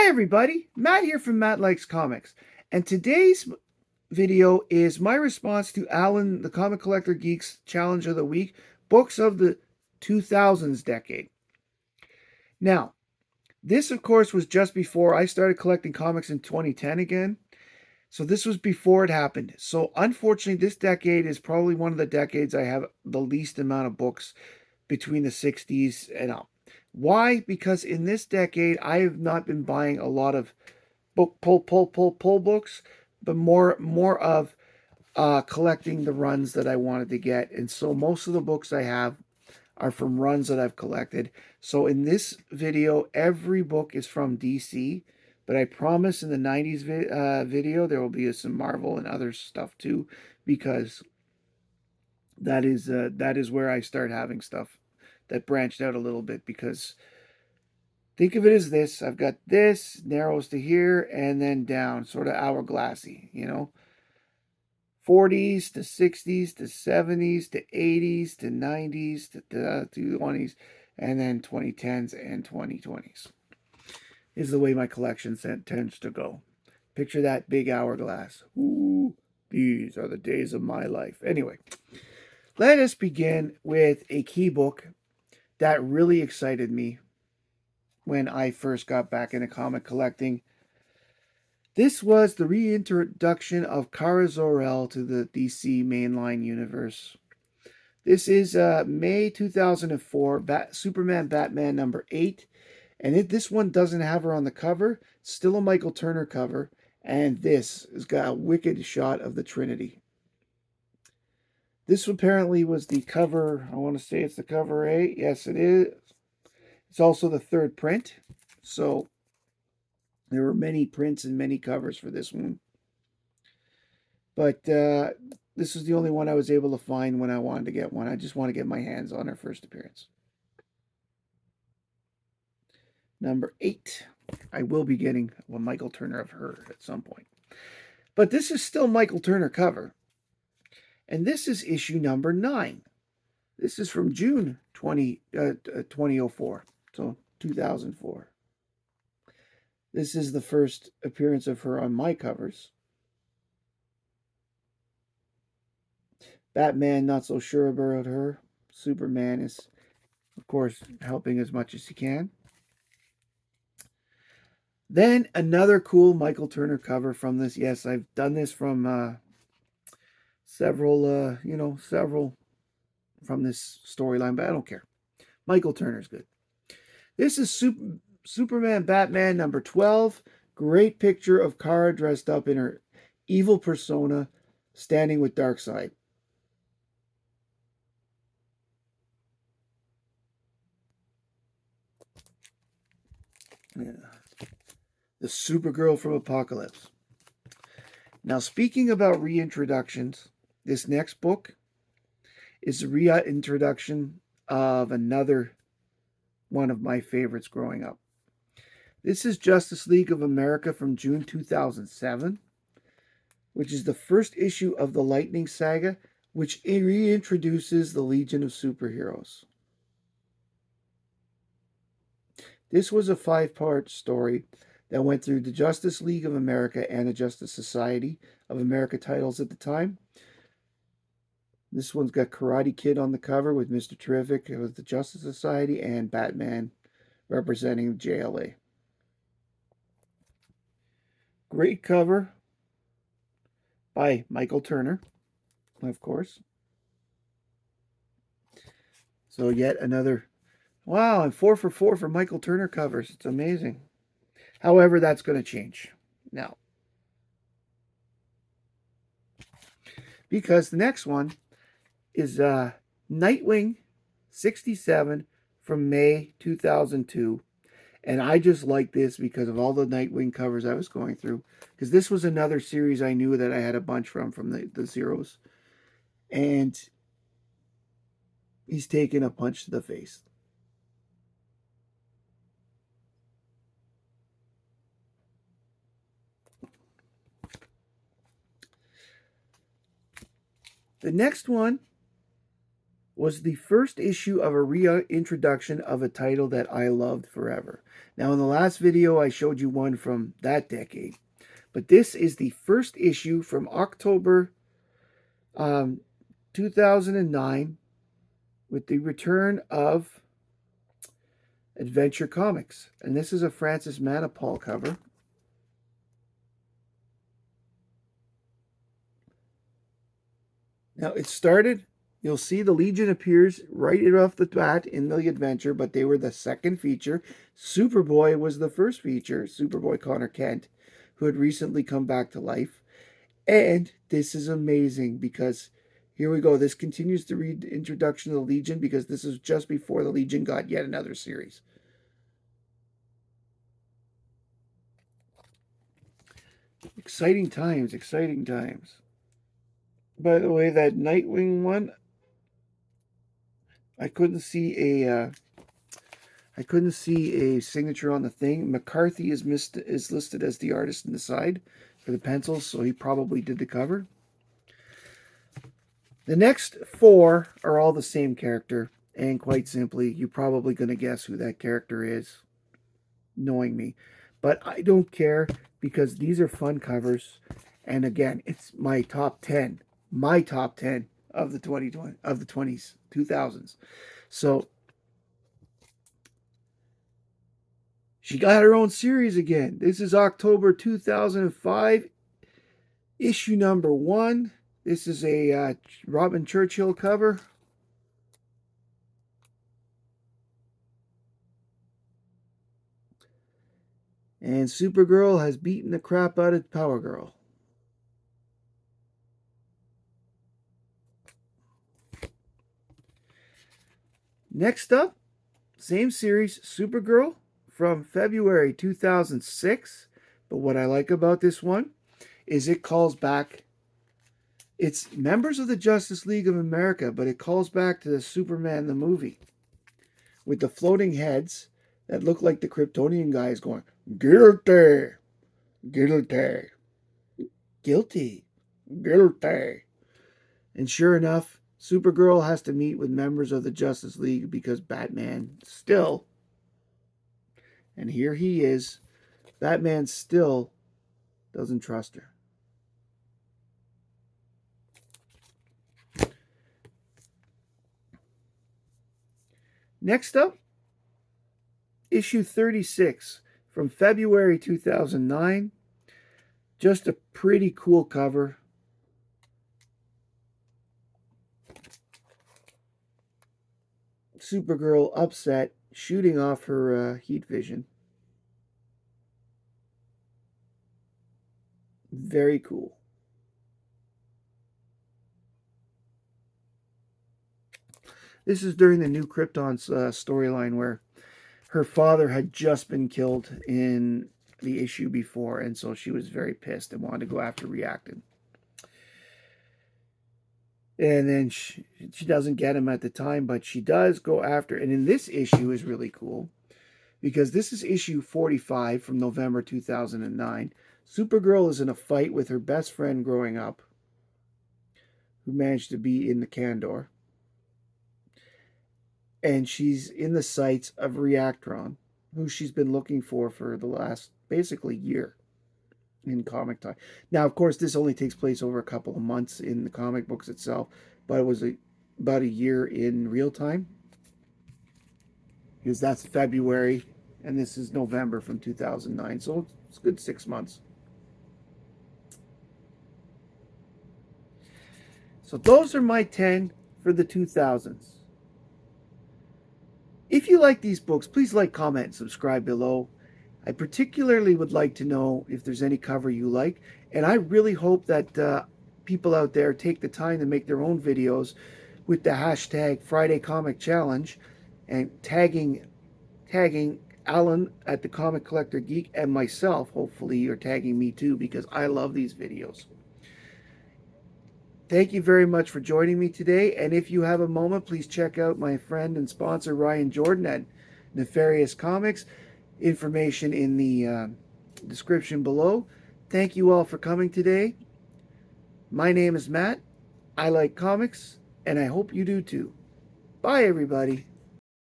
Hi everybody, Matt here from Matt Likes Comics, and today's video is my response to Allan, the Comic Collector Geek's Challenge of the Week, Books of the 2000s decade. Now, this of course was just before I started collecting comics in 2010 again, so this was before it happened. So unfortunately, this decade is probably one of the decades I have the least amount of books between the 60s and up. Why? Because in this decade, I have not been buying a lot of pull books, but more of collecting the runs that I wanted to get. And so most of the books I have are from runs that I've collected. So in this video, every book is from DC, but I promise in the 90s video, there will be some Marvel and other stuff too, because that is where I start having stuff that branched out a little bit. Because think of it as this: I've got this, narrows to here, and then down, sort of hourglassy, 40s to 60s to 70s to 80s to 90s to 20s, and then 2010s and 2020s is the way my collection tends to go. Picture that big hourglass. Ooh, these are the days of my life. Anyway, let us begin with a key book that really excited me when I first got back into comic collecting. This was the reintroduction of Kara Zor-El to the DC mainline universe. This is May 2004, Superman Batman number 8. And this one doesn't have her on the cover. It's still a Michael Turner cover. And this has got a wicked shot of the Trinity. This apparently was the cover. I want to say it's the cover 8. Yes, it is. It's also the third print. So there were many prints and many covers for this one. But this is the only one I was able to find when I wanted to get one. I just want to get my hands on her first appearance. Number 8. I will be getting a Michael Turner of her at some point. But this is still Michael Turner cover. And this is issue number 9. This is from June 2004. So 2004. This is the first appearance of her on my covers. Batman, not so sure about her. Superman is, of course, helping as much as he can. Then another cool Michael Turner cover from this. Yes, I've done this from several from this storyline, but I don't care. Michael Turner's good. This is Superman Batman number 12. Great picture of Kara dressed up in her evil persona, standing with Darkseid. Yeah. The Supergirl from Apocalypse. Now, speaking about reintroductions, this next book is a reintroduction of another one of my favorites growing up. This is Justice League of America from June 2007, which is the first issue of the Lightning Saga, which reintroduces the Legion of Superheroes. This was a 5-part story that went through the Justice League of America and the Justice Society of America titles at the time. This one's got Karate Kid on the cover with Mr. Terrific with the Justice Society and Batman representing the JLA. Great cover by Michael Turner, of course. So yet another, wow, and 4 for 4 for Michael Turner covers. It's amazing. However, that's going to change now, because the next one is Nightwing 67 from May 2002. And I just like this because of all the Nightwing covers I was going through. Because this was another series I knew that I had a bunch from the Zeros. And he's taking a punch to the face. The next one was the first issue of a reintroduction of a title that I loved forever. Now, in the last video, I showed you one from that decade, but this is the first issue from October 2009 with the return of Adventure Comics. And this is a Francis Manapul cover. Now, it started, you'll see the Legion appears right off the bat in the adventure, but they were the second feature. Superboy was the first feature, Superboy Connor Kent, who had recently come back to life. And this is amazing because here we go. This continues the reintroduction of the Legion because this is just before the Legion got yet another series. Exciting times, exciting times. By the way, that Nightwing one, I couldn't see a signature on the thing. McCarthy is listed as the artist in the side for the pencils, so he probably did the cover. The next four are all the same character, and quite simply, you're probably going to guess who that character is, knowing me. But I don't care because these are fun covers, and again, it's my top 10. My top 10 of the 2000s. So she got her own series again. This is October 2005, issue number 1. This is a Robin Churchill cover. And Supergirl has beaten the crap out of Power Girl. Next up, same series, Supergirl from February 2006. But what I like about this one is it calls back, it's members of the Justice League of America, but it calls back to the Superman the movie with the floating heads that look like the Kryptonian guys going, guilty, guilty, guilty, guilty. And sure enough, Supergirl has to meet with members of the Justice League because Batman still, and here he is, Batman still doesn't trust her. Next up, issue 36 from February 2009. Just a pretty cool cover. Supergirl upset, shooting off her heat vision. Very cool. This is during the New Krypton's storyline where her father had just been killed in the issue before, and so she was very pissed and wanted to go after Reacted. And then she doesn't get him at the time, but she does go after. And in this issue is really cool because this is issue 45 from November 2009. Supergirl is in a fight with her best friend growing up, who managed to be in the Kandor. And she's in the sights of Reactron, who she's been looking for the last basically year in comic time. Now, of course, this only takes place over a couple of months in the comic books itself, but it was about a year in real time, because that's February and this is November from 2009, so it's a good 6 months. So those are my 10 for the 2000s. If you like these books, please like, comment, and subscribe below. I particularly would like to know if there's any cover you like, and I really hope that people out there take the time to make their own videos with the hashtag Friday Comic Challenge and tagging Allan at the Comic Collector Geek and myself. Hopefully you're tagging me too, because I love these videos. Thank you very much for joining me today, and if you have a moment, please check out my friend and sponsor Ryan Jordan at Nefarious Comics. Information in the description below. Thank you all for coming today. My name is Matt. I like comics, and I hope you do too. Bye, everybody.